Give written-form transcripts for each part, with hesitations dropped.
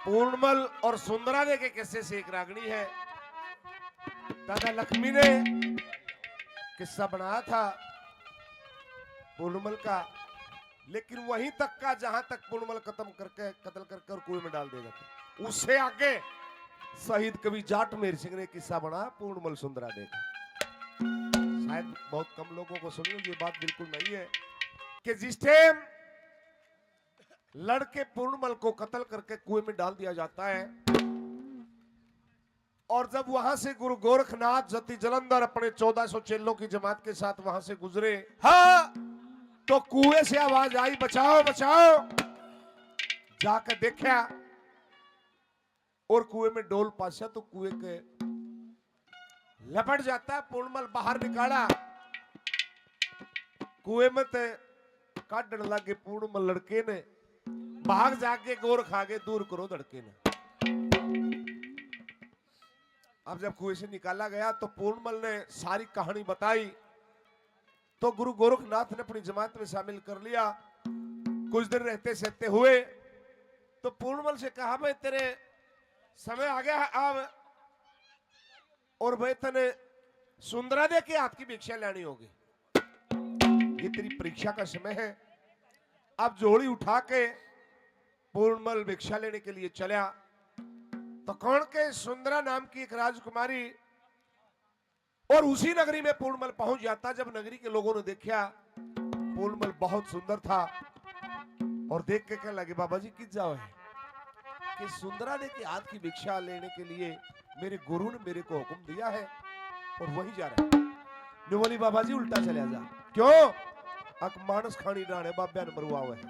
पूर्णमल और सुंदरादे के किस्से से एक रागनी है। दादा लक्ष्मी ने किस्सा बनाया था पूर्णमल का, लेकिन वहीं तक का जहां तक पूर्णमल खत्म करके कत्ल करके और कुएं में डाल देगा था। उससे आगे शहीद कवि जाटमेर सिंह ने किस्सा बनाया पूर्णमल सुंदरादे का। शायद बहुत कम लोगों को सुनी, ये बात बिल्कुल नहीं है कि जिस टाइम लड़के पूर्णमल को कत्ल करके कुएं में डाल दिया जाता है और जब वहां से गुरु गोरखनाथ जति जलंधर अपने 1400 चेलों की जमात के साथ वहां से गुजरे, हाँ, तो कुएं से आवाज आई, बचाओ बचाओ। जाकर देखा और कुएं में डोल पासा तो कुएं के लपट जाता है। पूर्णमल बाहर निकाला, कुएं में ते काटने लगे पूर्णमल लड़के ने, भाग जाके गोरख आगे दूर करो लड़के ने। अब जब कुएं से निकाला गया तो पूर्णमल ने सारी कहानी बताई तो गुरु गोरखनाथ ने अपनी जमात में शामिल कर लिया। कुछ दिन रहते सहते हुए तो पूर्णमल से कहा, भाई तेरे समय आ गया अब, और भाई तने सुंदरादे के हाथ की भिक्षा लेनी होगी, ये तेरी परीक्षा का समय है। अब जोड़ी उठा के पूर्णमल भिक्षा लेने के लिए चला तो कौन के सुंदरा नाम की एक राजकुमारी, और उसी नगरी में पूर्णमल पहुंच जाता। जब नगरी के लोगों ने देखा पूर्णमल बहुत सुंदर था और देख के कहने लगे, बाबा जी किस जाओ है कि सुंदरा दे के हाथ की भिक्षा लेने के लिए मेरे गुरु ने मेरे को हुक्म दिया है और वही जा रहा है। ने बोली, बाबा जी उल्टा चला जा। क्यों? अक मानस खानी डाने बाबा ने मरुआ हुआ है।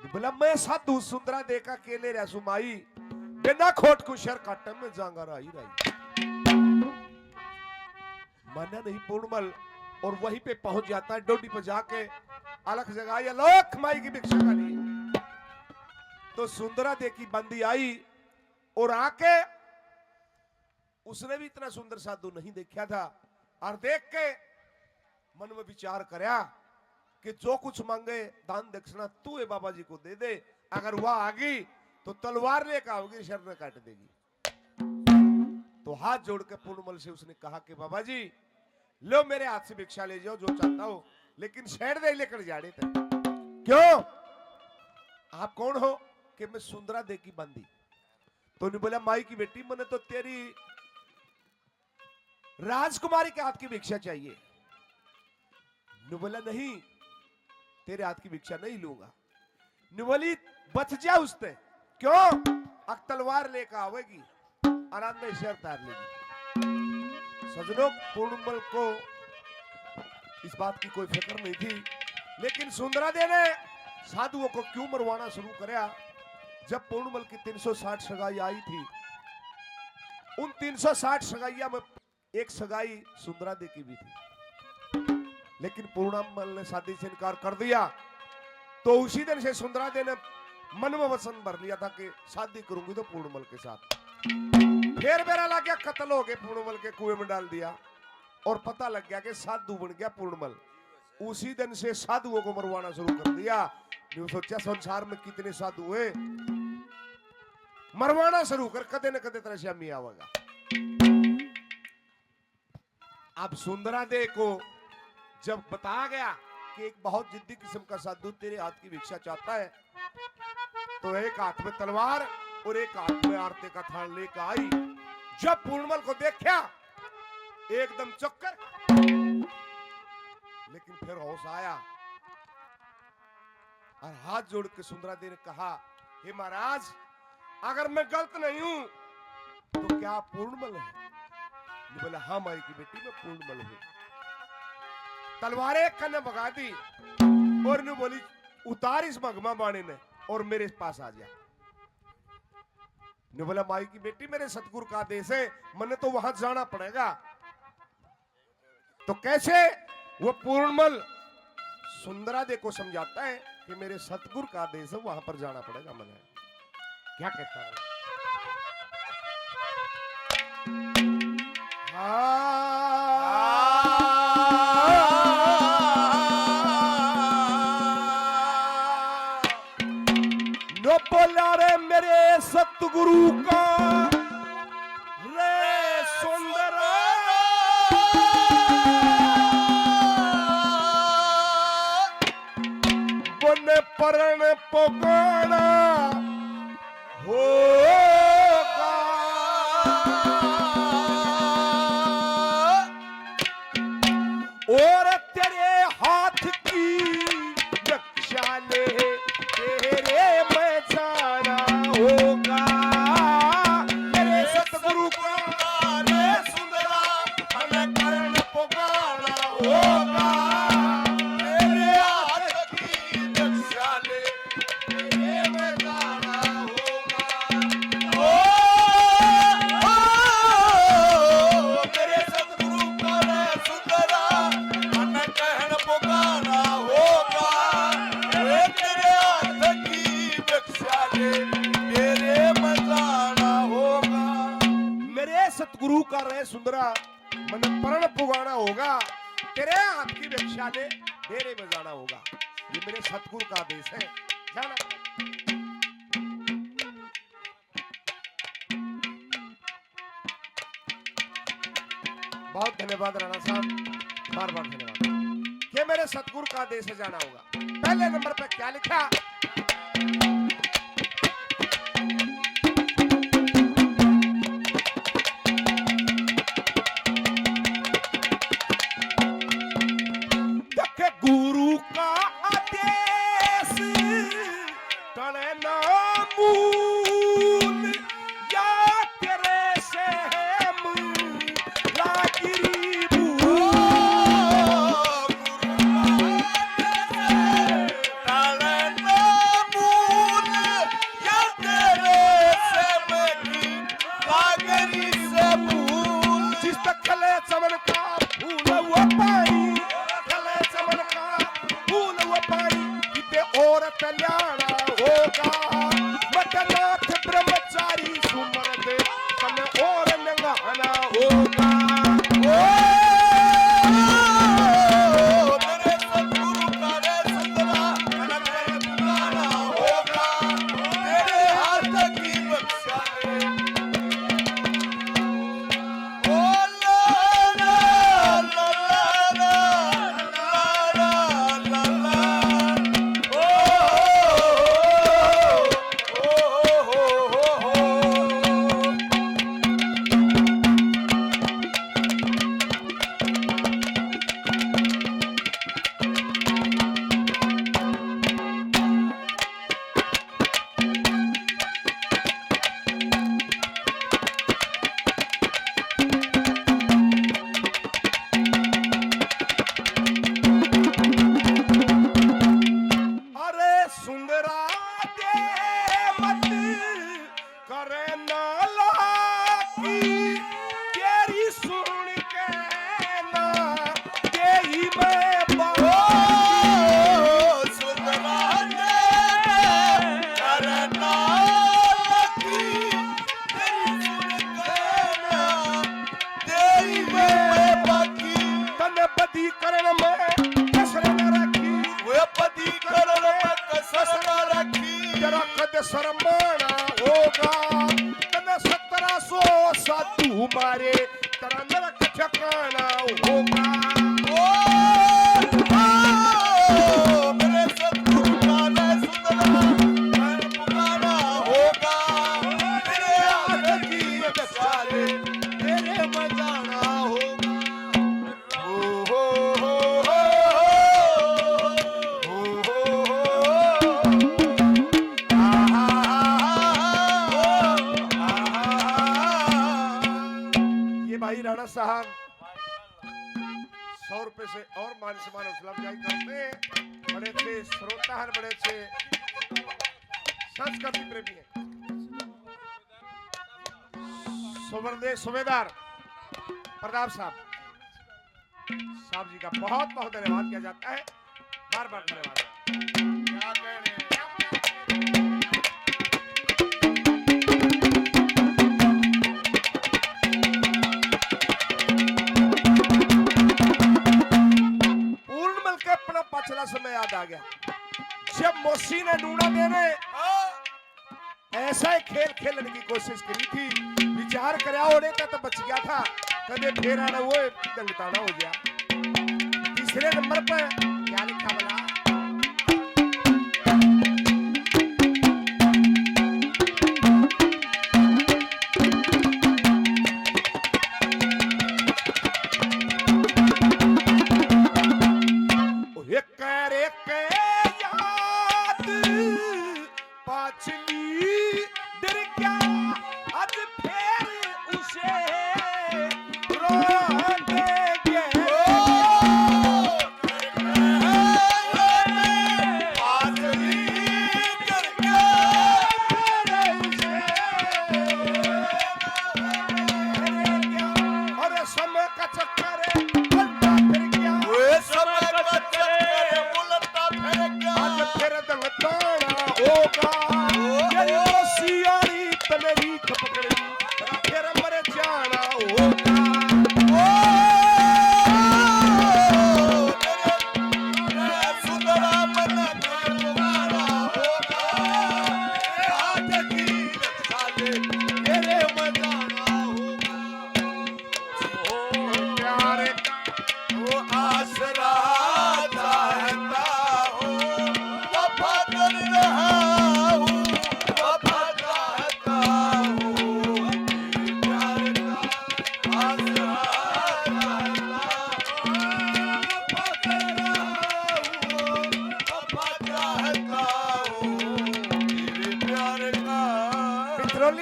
बोला, मैं साधु सुंदरा दे का केले रसुमाई बिना खोट कुशर काटम में जांगा राई राई। माना नहीं पूर्णमल और वहीं पे पहुंच जाता है। डोडी पर जाके अलग जगह लोक माई की भिक्षा का लिए तो सुंदरा दे की बंदी आई और आके, उसने भी इतना सुंदर साधु नहीं देखा था, और देख के मन में विचार करया कि जो कुछ मांगे दान दक्षिणा तू है बाबा जी को दे दे, अगर वह आ गई तो तलवार लेकर आओगी, शर्म काट देगी। तो हाथ जोड़ के पूर्णमल से उसने कहा कि बाबा जी लो मेरे हाथ से भिक्षा ले जाओ जो चाहता हो, लेकिन शहर दे लेकर जाने थे। क्यों? आप कौन हो? कि मैं सुंदरा दे की बंदी। तो ने बोला, माई की बेटी, मैंने तो तेरी राजकुमारी के हाथ की भिक्षा चाहिए। ने बोला, नहीं तेरे हाथ की भिक्षा नहीं लूंगा। ने बोली, बच जा उससे। क्यों? अक तलवार लेकर आवेगी, आनंद में शहर तार लेगी। सजनों, पूर्णमल को इस बात की कोई फिक्र नहीं थी, लेकिन सुंदरादे ने साधुओं को क्यों मरवाना शुरू कराया। जब पूर्णमल की 360 सगाई आई थी, उन 360 सगाइया में एक सगाई सुंदरादे की भी थी, लेकिन पूर्णमल ने शादी से इनकार कर दिया। तो उसी दिन से सुंदरादे ने मन में वचन भर लिया था कि शादी करूंगी तो पूर्णमल के साथ। फिर मेरा लग गया, कत्ल हो गए, पूर्णमल के कुएं में डाल दिया और पता लग गया कि साधु बन गया पूर्णमल। उसी दिन से साधुओं को मरवाना शुरू कर दिया। जो सोचा संसार में कितने साधु हुए, मरवाना शुरू कर, कदे न कदे तरह से अम्मी आवेगा। अब सुंदरादे को जब बताया गया कि एक बहुत जिद्दी किस्म का साधु तेरे हाथ की भिक्षा चाहता है, तो एक हाथ में तलवार और एक हाथ में आरती का थान लेकर आई। जब पूर्णमल को देखा एकदम चक्कर, लेकिन फिर होश आया और हाथ जोड़ के सुंदरादे ने कहा, हे महाराज, अगर मैं गलत नहीं हूं तो क्या आप पूर्णमल है? बोला, हाँ माई की बेटी, मैं पूर्णमल हूं। तलवारें कन्ने भगा दी और ने बोली, उतार इस मगमा बाणे ने और मेरे पास आ जा। ने बोला, माई की बेटी, मेरे सतगुरु का आदेश है, मैंने तो वहां जाना पड़ेगा। तो कैसे? वो पूर्णमल सुंदरादे को समझाता है कि मेरे सतगुरु का आदेश है, वहां पर जाना पड़ेगा। मैंने क्या कहता है? नो बोला रे मेरे सतगुरु का रे सुंदरा बन परण पुगाना होगा और तेरे हाथ की रक्षा ले तेरे में जाना होगा तेरे सतगुरु का रे सुंदरा हमें कर्ण पुगाना होगा तेरे हाथ की रक्षा ले तेरे में जाना होगा मेरे सतगुरु का रे सुंदरा हमें कर्ण पुगाना होगा तेरे हाथ की रक्षा ले तेरे में जाना होगा मेरे सतगुरु का रे सुंदरा मन परण पुगाना होगा तेरे हाथ की रक्षा ले तेरे में जाना होगा ये मेरे सतगुरु का आदेश है जाना बहुत धन्यवाद राणा साहब बार बार धन्यवाद ये मेरे सतगुरु का आदेश है जाना होगा पहले नंबर पे क्या लिखा गुरु का आदेश टले ना मूल या तेरे से लागिरी जिस तक खले चमन का फूल वो पानी खले चमन का फूल वो पानी इते और कल्याण होगा मटनाथ ब्रह्मचारी सुमर दे तन और नंगाना होगा मेरे सतगुरु का रे सुंदरा मन कर पुकारा होगा तेरे हाथ की रक्षा ले शर्माना होगा तने 1700 साधु मारे तेरा नरक ठिकाना होगा मेरे सतगुरु का रे सुंदरा मन पुकारा होगा तेरे हाथ की रक्षा ले तेरे में जाना होगा राणा साहब 100 रुपए से और मान सम्मान उपलब्ध करते बड़े थे श्रोता है बड़े थे संस्कृति प्रेमी है सुबेदार प्रताप साहब जी का बहुत बहुत धन्यवाद किया जाता है बार बार धन्यवाद क्या कहने पिछला समय याद आ गया जब मोसी ने ढूंढा देने ऐसा ही खेल खेलने की कोशिश करी थी। विचार करया ओड़े तो बच गया था, कदे फेर आना वो दंगताना हो गया। तीसरे नंबर पर क्या लिखा बोला,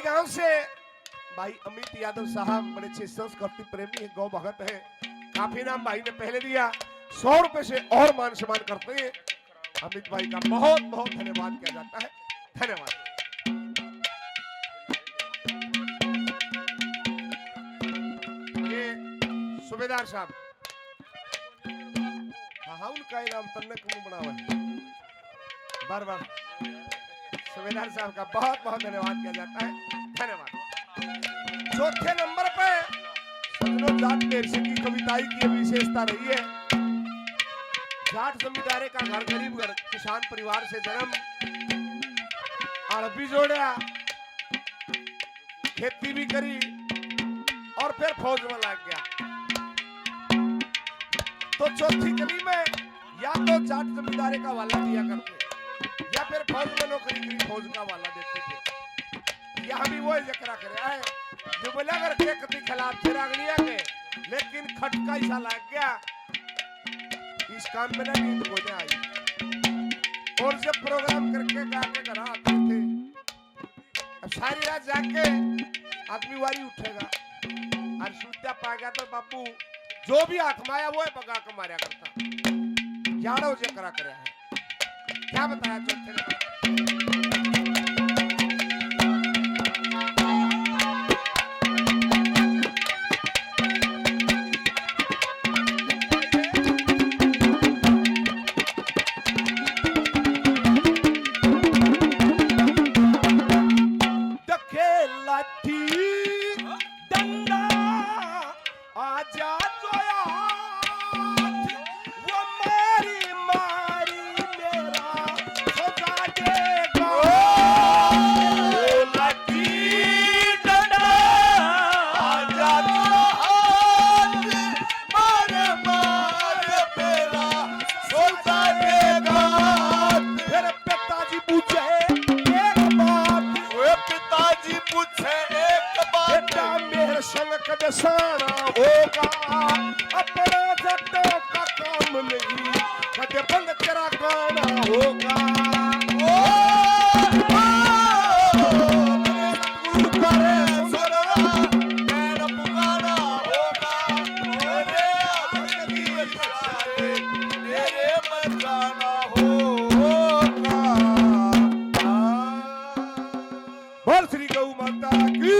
गांव से भाई अमित यादव साहब बड़े अच्छे संस्कृति प्रेमी है, गौ भगत है। काफी नाम भाई ने पहले दिया, 100 रुपए से और मान सम्मान करते हैं। अमित भाई का बहुत बहुत धन्यवाद किया जाता है। धन्यवाद। ये सूबेदार साहब, हाँ उनका नाम तन्ने क्यों बना हुआ है, बार बार सूबेदार साहब का बहुत बहुत धन्यवाद किया जाता है। धन्यवाद। चौथे नंबर पे सजनों जाट पेरसे की कविताई की विशेषता रही है। जाट जमींदारे का घर, गरीब घर, किसान परिवार से जन्म, अरबी जोड़ा, खेती भी करी और फिर फौज में लग गया। तो चौथी कली में या तो जाट जमींदारे का वाला दिया करते या फिर फौज में नौकरी करी, फौज का वाला देते थे। यहाँ भी वो जिक्र कर रहा है जो बोला अगर के कति खिलाफ थे रागलिया के, लेकिन खटका ऐसा लग गया इस काम में ना नींद कोई आई। और जब प्रोग्राम करके गा के घर आते थे, अब सारी रात जाके आदमी वारी उठेगा और सूत्या पा गया तो बापू जो भी हाथ माया वो है बगा के मारा करता। यारो जिक्र कर रहा है, क्या बताया चौथे ने? होगा अपना जटों का काम नहीं, कदे बंद तेरा गाना होगा। बोल श्री गौ माता की।